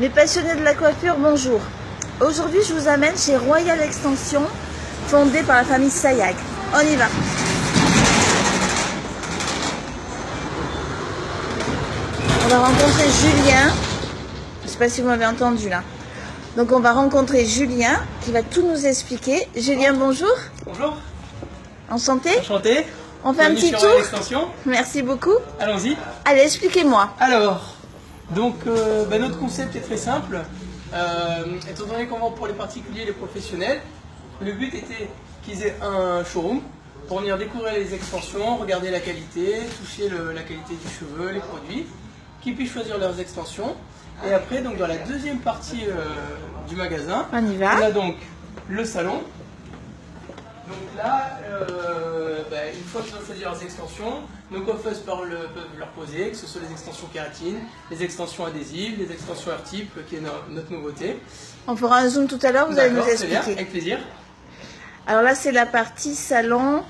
Mes passionnés de la coiffure, bonjour. Aujourd'hui, je vous amène chez Royal Extension, fondée par la famille Sayag. On y va. On va rencontrer Julien. Je ne sais pas si vous m'avez entendu là. Donc on va rencontrer Julien qui va tout nous expliquer. Julien, bonjour. Bonjour. Enchanté. Enchanté. On fait un petit tour. Merci beaucoup. Allons-y. Allez, expliquez-moi. Alors, donc notre concept est très simple. Étant donné qu'on vend pour les particuliers et les professionnels, le but était qu'ils aient un showroom pour venir découvrir les extensions, regarder la qualité, toucher la qualité du cheveu, les produits, qu'ils puissent choisir leurs extensions. Et après, donc dans la deuxième partie du magasin, on y va. On a donc le salon. Donc là, une fois qu'ils ont choisi leurs extensions, nos coiffeuses peuvent leur poser, que ce soit les extensions kératine, les extensions adhésives, les extensions AirTip, qui est notre nouveauté. On fera un zoom tout à l'heure, vous allez nous expliquer. Bien, avec plaisir. Alors là, c'est la partie salon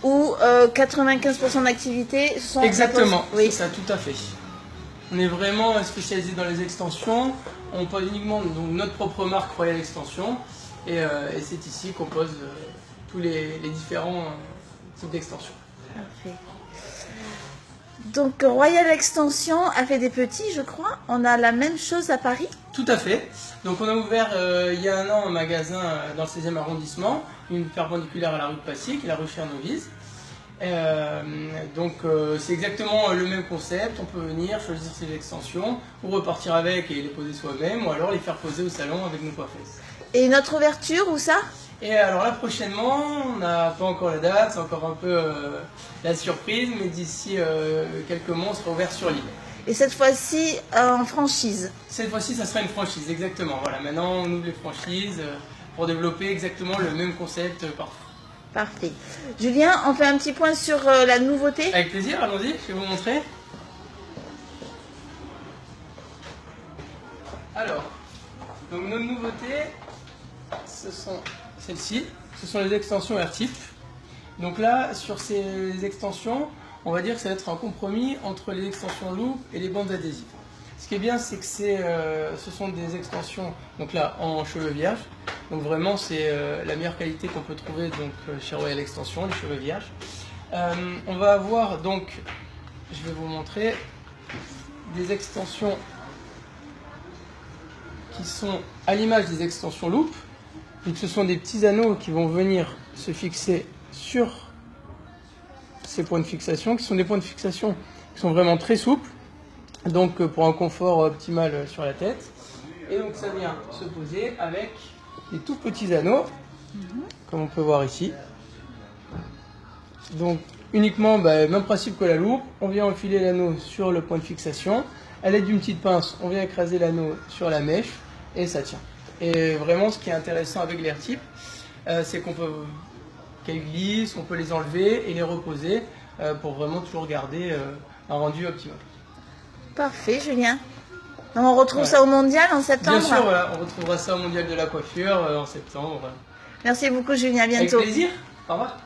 où 95% d'activité sont... Exactement, oui. C'est ça, tout à fait. On est vraiment spécialisé dans les extensions. On pose uniquement donc, notre propre marque Royal Extension. Et c'est ici qu'on pose tous les différents types d'extensions. Parfait. Donc Royal Extension a fait des petits, je crois. On a la même chose à Paris. Tout à fait. Donc on a ouvert il y a un an un magasin dans le 16e arrondissement, une perpendiculaire à la rue de Passy, qui est la rue Chernoviz. C'est exactement le même concept. On peut venir choisir ses extensions, ou repartir avec et les poser soi-même, ou alors les faire poser au salon avec nos coiffeuses. Et notre ouverture, où ça? Et alors là prochainement, on n'a pas encore la date, c'est encore un peu la surprise, mais d'ici quelques mois on sera ouvert sur l'île. Et cette fois-ci en franchise? Cette fois-ci ça sera une franchise, exactement. Voilà, maintenant on ouvre les franchises pour développer exactement le même concept partout. Parfait. Julien, on fait un petit point sur la nouveauté? Avec plaisir, allons-y, je vais vous montrer. Alors, donc nos nouveautés, ce sont celles-ci, ce sont les extensions AirTip. Donc là, sur ces extensions, on va dire que ça va être un compromis entre les extensions loop et les bandes adhésives. Ce qui est bien, c'est que ce sont des extensions, donc là, en cheveux vierges. Donc vraiment, c'est la meilleure qualité qu'on peut trouver donc, chez Royal Extension, les cheveux vierges. On va avoir donc, je vais vous montrer, des extensions qui sont à l'image des extensions loop. Donc ce sont des petits anneaux qui vont venir se fixer sur ces points de fixation, qui sont des points de fixation qui sont vraiment très souples, donc pour un confort optimal sur la tête. Et donc ça vient se poser avec des tout petits anneaux, comme on peut voir ici. Donc uniquement, même principe que la loupe, on vient enfiler l'anneau sur le point de fixation. À l'aide d'une petite pince, on vient écraser l'anneau sur la mèche et ça tient. Et vraiment, ce qui est intéressant avec les AirTip, c'est qu'elles glissent, on peut les enlever et les reposer pour vraiment toujours garder un rendu optimal. Parfait, Julien. Donc on retrouve ça au Mondial en septembre? Bien sûr, voilà, on retrouvera ça au Mondial de la coiffure en septembre. Merci beaucoup, Julien. À bientôt. Avec plaisir. Au revoir.